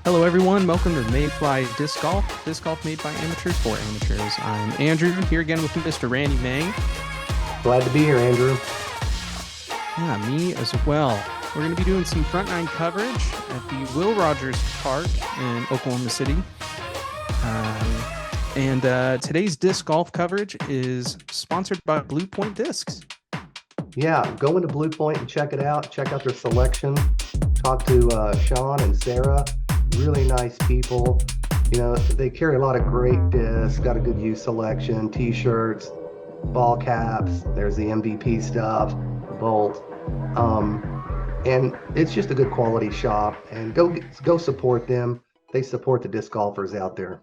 Hello, everyone. Welcome to Mayfly Disc Golf. Disc golf made by amateurs for amateurs. I'm Andrew, here again with Mr. Randy Mang. Glad to be here, Andrew. Yeah, me as well. We're going to be doing some front nine coverage at the Will Rogers Park in Oklahoma City. Today's disc golf coverage is sponsored by Blue Point Discs. Yeah, go into Blue Point and check it out. Check out their selection. Talk to Sean and Sarah. Really nice people. You know, they carry a lot of great discs, got a good used selection, t-shirts, ball caps. There's the MVP stuff, Bolt. And it's just a good quality shop. And go support them. They support the disc golfers out there.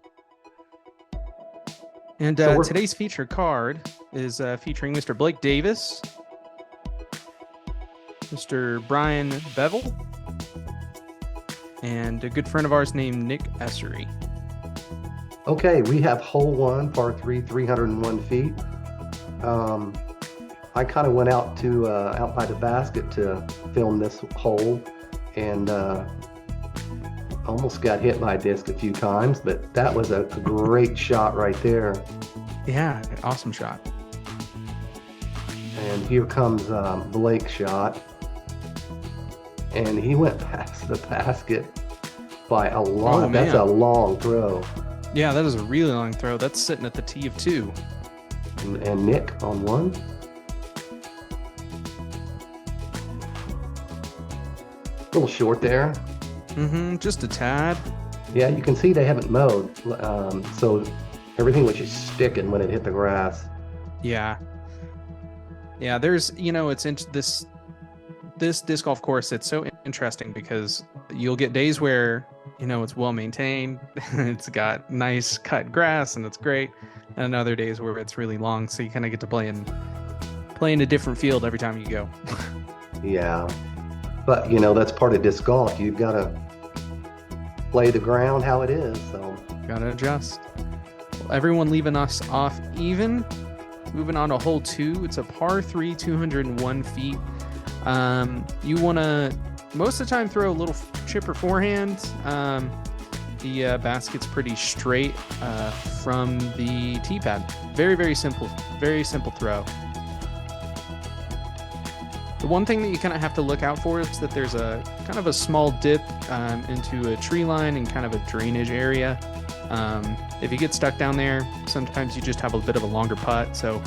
And today's featured card is featuring Mr. Blake Davis, Mr. Brian Bevel, and a good friend of ours named Nick Essery. Okay, we have hole one, par 3, 301 feet. I kind of went out by the basket to film this hole, and almost got hit by a disc a few times, but that was a great shot right there. Yeah, awesome shot. And here comes Blake's shot. And he went past the basket by a lot. Oh, that's a long throw. Yeah, that is a really long throw. That's sitting at the tee of 2. And Nick on 1. A little short there. Just a tad. Yeah, you can see they haven't mowed. So everything was just sticking when it hit the grass. Yeah. Yeah, there's, this disc golf course, it's so interesting because you'll get days where, it's well maintained, it's got nice cut grass and it's great, and other days where it's really long, so you kind of get to play in a different field every time you go. Yeah, but that's part of disc golf. You've got to play the ground how it is, so gotta adjust. Well, everyone leaving us off even. Moving on to hole 2, it's a par 3, 201 feet. You want to most of the time throw a little chipper forehand. The basket's pretty straight from the tee pad. Very, very simple throw. The one thing that you kind of have to look out for is that there's a kind of a small dip into a tree line and kind of a drainage area. If you get stuck down there, sometimes you just have a bit of a longer putt, so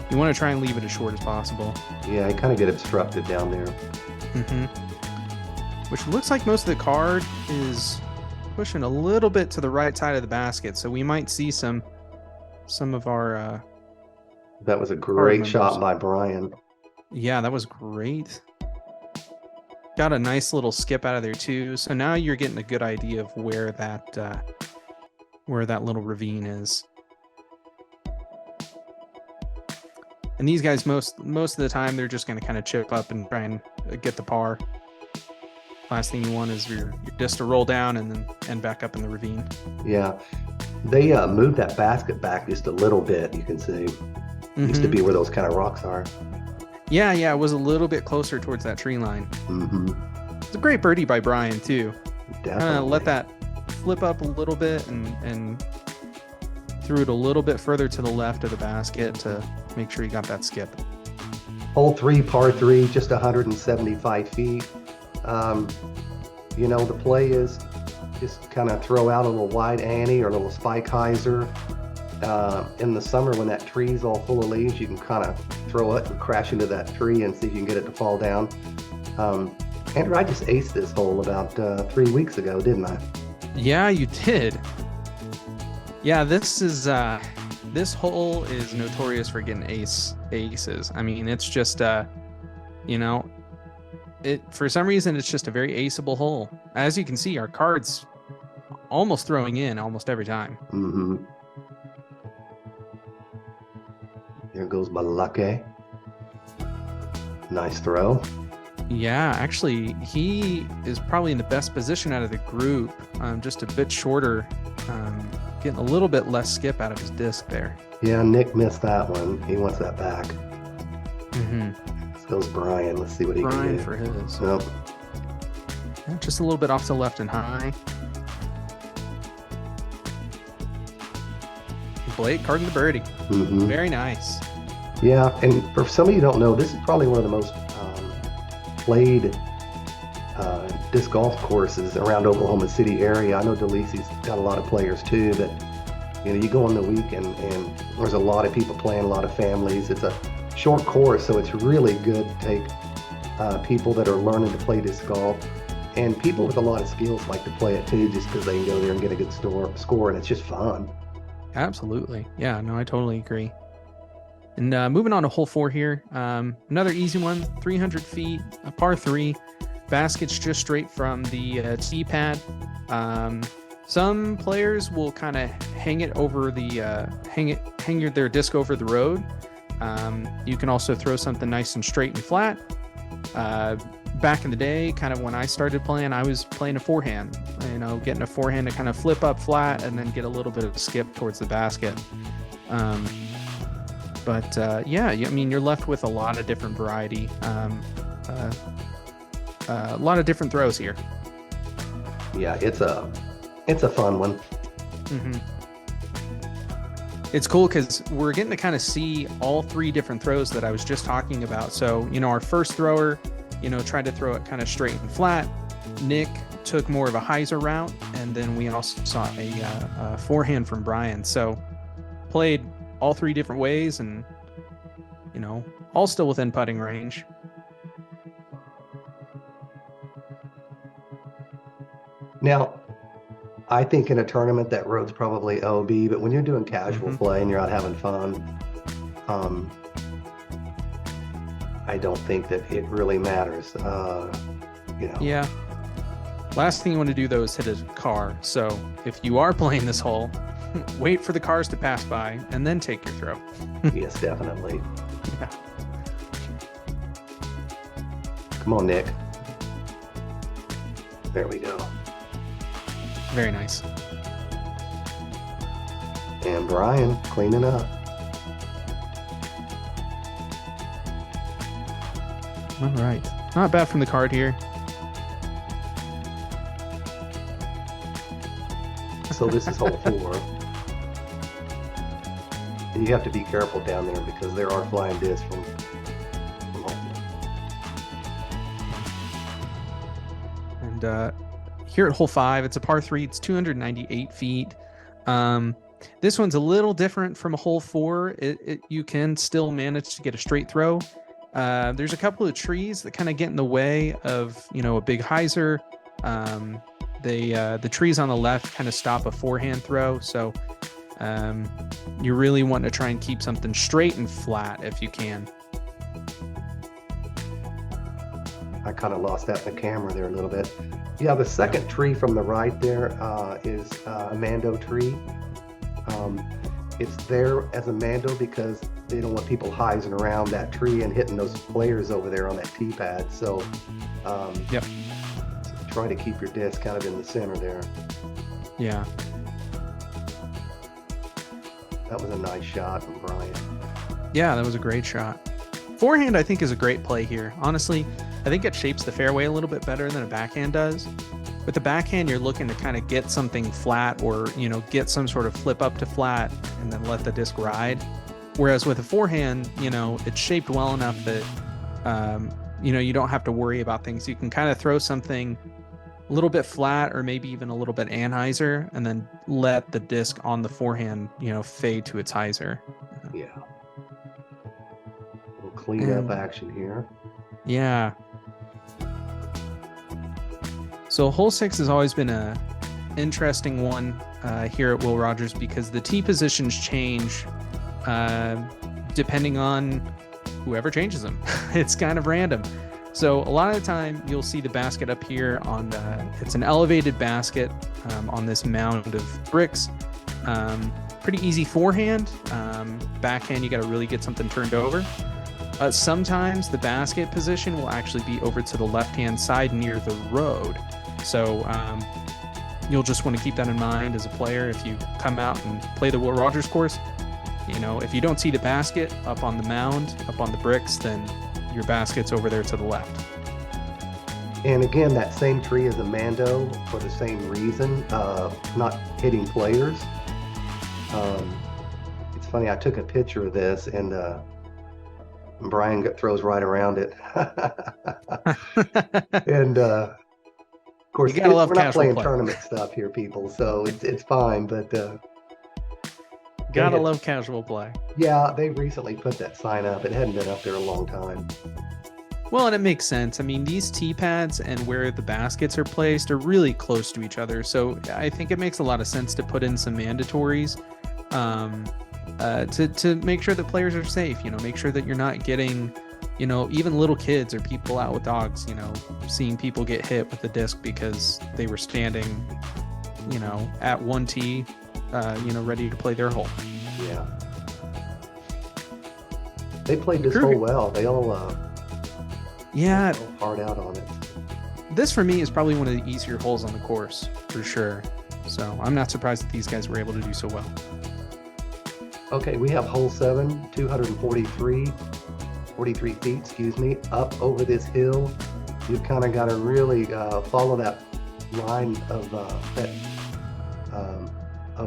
you want to try and leave it as short as possible. Yeah, I kind of get obstructed down there. Which looks like most of the card is pushing a little bit to the right side of the basket, so we might see some of our that was a great shot by Brian. Yeah, that was great. Got a nice little skip out of there too, so now you're getting a good idea of where that little ravine is. And these guys, most of the time, they're just going to kind of chip up and try and get the par. Last thing you want is your disc to roll down and back up in the ravine. Yeah, they moved that basket back just a little bit. You can see used to be where those kind of rocks are. Yeah, it was a little bit closer towards that tree line. It's a great birdie by Brian too. Definitely. Let that flip up a little bit and threw it a little bit further to the left of the basket to make sure you got that skip. Hole 3, par 3, just 175 feet. The play is just kind of throw out a little wide ante or a little spike hyzer. In the summer when that tree's all full of leaves, you can kind of throw it and crash into that tree and see if you can get it to fall down. Andrew, I just aced this hole about 3 weeks ago, didn't I? Yeah, you did. Yeah, this hole is notorious for getting aces. I mean, it's just for some reason it's just a very aceable hole. As you can see, our card's almost throwing in almost every time. There goes Malake. Nice throw. Yeah, actually, he is probably in the best position out of the group. Just a bit shorter, getting a little bit less skip out of his disc there. Yeah, Nick missed that one. He wants that back. Mm-hmm. This goes Brian. Let's see what he can do. Brian for his. Nope. Yeah, just a little bit off to the left and high. Blake carding the birdie. Mhm. Very nice. Yeah, and for some of you who don't know, this is probably one of the most played disc golf courses around Oklahoma City area. I know DeLisi's got a lot of players too, but you go on the weekend and there's a lot of people playing, a lot of families. It's a short course, so it's really good to take people that are learning to play disc golf, and people with a lot of skills like to play it too, just because they can go there and get a good score, and it's just fun. Absolutely. Yeah, no, I totally agree. And moving on to hole 4 here. Another easy one, 300 feet, a par 3. Basket's just straight from the tee pad. Some players will kind of hang it over the their disc over the road. You can also throw something nice and straight and flat. Back in the day, kind of when I started playing, I was playing a forehand. Getting a forehand to kind of flip up flat and then get a little bit of a skip towards the basket. Yeah, I mean, you're left with a lot of different variety. A lot of different throws here. Yeah, it's a fun one. Mm-hmm. It's cool because we're getting to kind of see all 3 different throws that I was just talking about. So, our first thrower, tried to throw it kind of straight and flat. Nick took more of a hyzer route, and then we also saw a forehand from Brian. So, played all 3 different ways, and all still within putting range. Now, I think in a tournament that road's probably OB, but when you're doing casual play and you're out having fun, I don't think that it really matters. Yeah. Last thing you want to do though is hit a car. So if you are playing this hole, wait for the cars to pass by and then take your throw. Yes, definitely. Yeah. Come on, Nick. There we go. Very nice. And Brian cleaning up. All right. Not bad from the card here. So this is hole 4. And you have to be careful down there because there are flying discs from hole 4. And here at hole 5, it's a par 3. It's 298 feet. This one's a little different from a hole 4. You can still manage to get a straight throw. There's a couple of trees that kind of get in the way of, a big hyzer. The trees on the left kind of stop a forehand throw. So you really want to try and keep something straight and flat if you can. I kind of lost that in the camera there a little bit. Yeah, the second tree from the right there is a Mando tree. It's there as a Mando because they don't want people hyzing around that tree and hitting those players over there on that tee pad. So, Yep. Try to keep your disc kind of in the center there. Yeah. That was a nice shot from Brian. Yeah, that was a great shot. Forehand, I think, is a great play here. Honestly, I think it shapes the fairway a little bit better than a backhand does. With the backhand, you're looking to kind of get something flat or, get some sort of flip up to flat and then let the disc ride. Whereas with a forehand, it's shaped well enough that, you don't have to worry about things. You can kind of throw something a little bit flat or maybe even a little bit anhyzer and then let the disc on the forehand, fade to its hyzer. Yeah. A little cleanup action here. Yeah. So hole 6 has always been a interesting one here at Will Rogers because the tee positions change depending on whoever changes them. It's kind of random. So a lot of the time you'll see the basket up here on it's an elevated basket on this mound of bricks. Pretty easy forehand. Backhand, you got to really get something turned over. Sometimes the basket position will actually be over to the left-hand side near the road. So you'll just want to keep that in mind as a player if you come out and play the Will Rogers course. If you don't see the basket up on the mound, up on the bricks, then your basket's over there to the left. And again, that same tree is a Mando for the same reason, not hitting players. It's funny. I took a picture of this, and Brian throws right around it. And of You course, gotta love we're not casual playing play. tournament stuff here, people, so it's fine. But they Gotta had, love casual play. yeah, they recently put that sign up. It hadn't been up there a long time. Well, and it makes sense. I mean, these tee pads and where the baskets are placed are really close to each other. So I think it makes a lot of sense to put in some mandatories to make sure that players are safe. You know, make sure that you're not getting, you know, even little kids or people out with dogs, you know, seeing people get hit with the disc because they were standing, you know, at one tee, you know, ready to play their hole. Yeah. They played this Kruger. hole well. They all Yeah, hard out on it. this for me is probably one of the easier holes on the course for sure. So I'm not surprised that these guys were able to do so well. Okay, we have hole 7, 43 feet, excuse me, up over this hill. You've kind of got to really follow that line of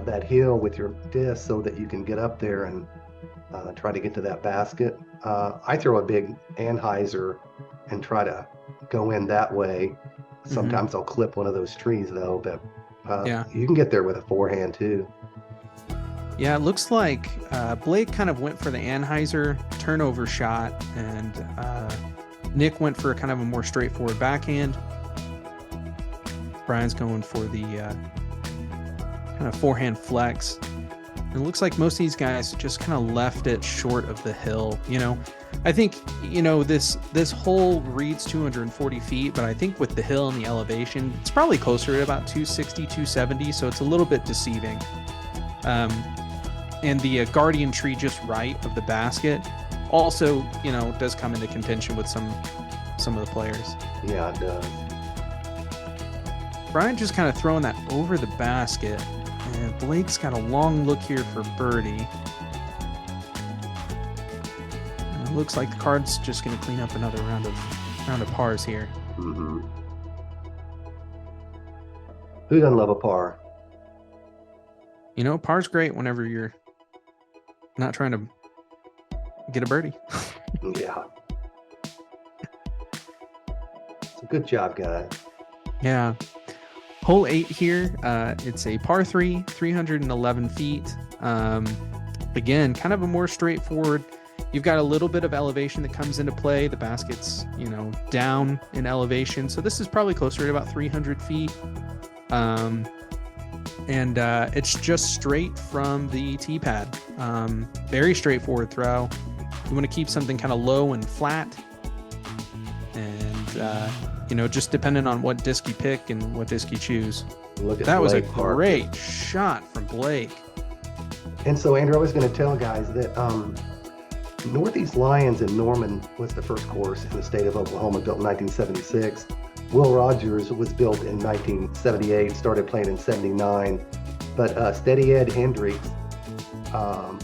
that hill with your disc so that you can get up there and try to get to that basket. I throw a big Anheuser and try to go in that way. Sometimes I'll clip one of those trees though, but Yeah. you can get there with a forehand too. Yeah, it looks like Blake kind of went for the Anheuser turnover shot, and Nick went for kind of a more straightforward backhand. Brian's going for the kind of forehand flex. It looks like most of these guys just kind of left it short of the hill. You know, I think, you know, this hole reads 240 feet, but I think with the hill and the elevation, it's probably closer to about 260, 270. So it's a little bit deceiving. And the guardian tree just right of the basket also, you know, does come into contention with some of the players. Yeah, it does. Brian just kind of throwing that over the basket, and Blake's got a long look here for birdie. And it looks like the card's just going to clean up another round of pars here. Mm-hmm. Who doesn't love a par? You know, par's great whenever you're not trying to get a birdie. Yeah. So good job, guys. Yeah. Hole 8 here. It's a par 3, 311 feet. Again, kind of a more straightforward. You've got a little bit of elevation that comes into play. The basket's, you know, down in elevation. So this is probably closer to about 300 feet. And it's just straight from the tee pad. Very straightforward throw. You want to keep something kind of low and flat. And, you know, just depending on what disc you pick and what disc you choose. Look at That was a Blake Parker. great shot from Blake. And so, Andrew, I was going to tell guys that Northeast Lions in Norman was the first course in the state of Oklahoma, built in 1976. Will Rogers was built in 1978, started playing in 79. But Steady Ed Hendricks,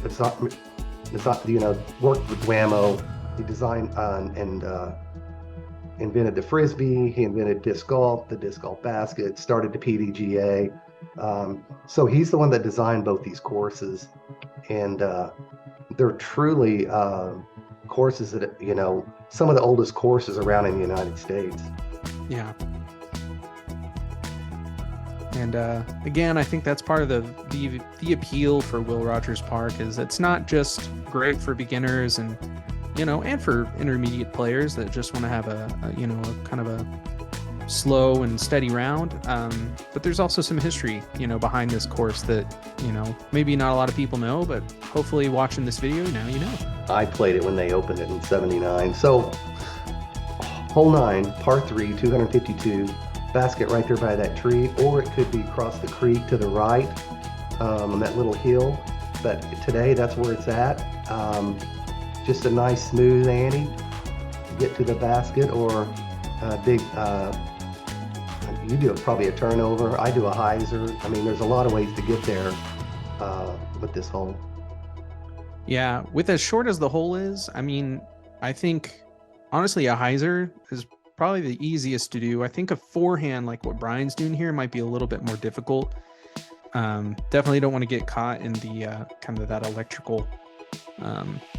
it's not, you know, worked with Whammo. He designed and invented the Frisbee. He invented disc golf, the disc golf basket, started the PDGA. So he's the one that designed both these courses. And they're truly courses that, you know, some of the oldest courses around in the United States. Yeah. And again, I think that's part of the appeal for Will Rogers Park is it's not just great for beginners and, you know, and for intermediate players that just want to have a you know, a kind of a slow and steady round. But there's also some history, you know, behind this course that, you know, maybe not a lot of people know, but hopefully watching this video now you know. I played it when they opened it in 79. So hole 9, par 3, 252, basket right there by that tree, or it could be across the creek to the right on that little hill. But today that's where it's at. Just a nice smooth ante to get to the basket, or a big, you do probably a turnover. I do a hyzer. I mean, there's a lot of ways to get there with this hole. Yeah, with as short as the hole is, I mean, I think honestly a hyzer is probably the easiest to do. I think a forehand like what Brian's doing here might be a little bit more difficult. Definitely don't want to get caught in the kind of that electrical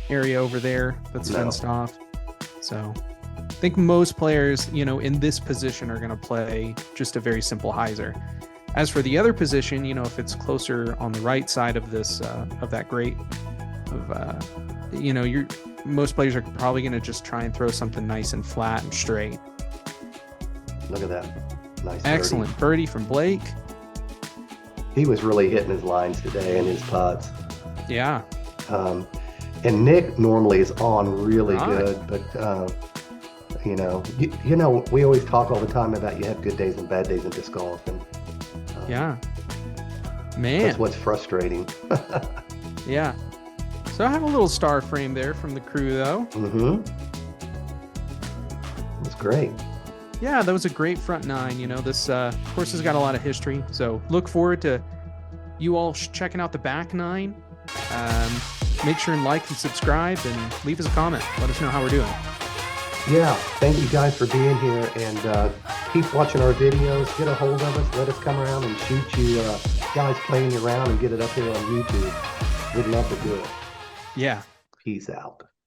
area over there that's No. fenced off. So I think most players, in this position are going to play just a very simple hyzer. As for the other position, if it's closer on the right side of this of that grate, most players are probably going to just try and throw something nice and flat and straight. Look at that. Nice. Excellent birdie from Blake. He was really hitting his lines today and his putts. Yeah. And Nick normally is on really Right. good, but we always talk all the time about you have good days and bad days in disc golf, and Yeah. Man. that's what's frustrating. Yeah. So I have a little star frame there from the crew, though. Mm-hmm. It's great. Yeah, that was a great front nine. This course has got a lot of history. So look forward to you all checking out the back nine. Make sure and like and subscribe and leave us a comment. Let us know how we're doing. Yeah, thank you guys for being here, and keep watching our videos. Get a hold of us. Let us come around and shoot you guys playing around and get it up here on YouTube. We'd love to do it. Yeah. Peace out.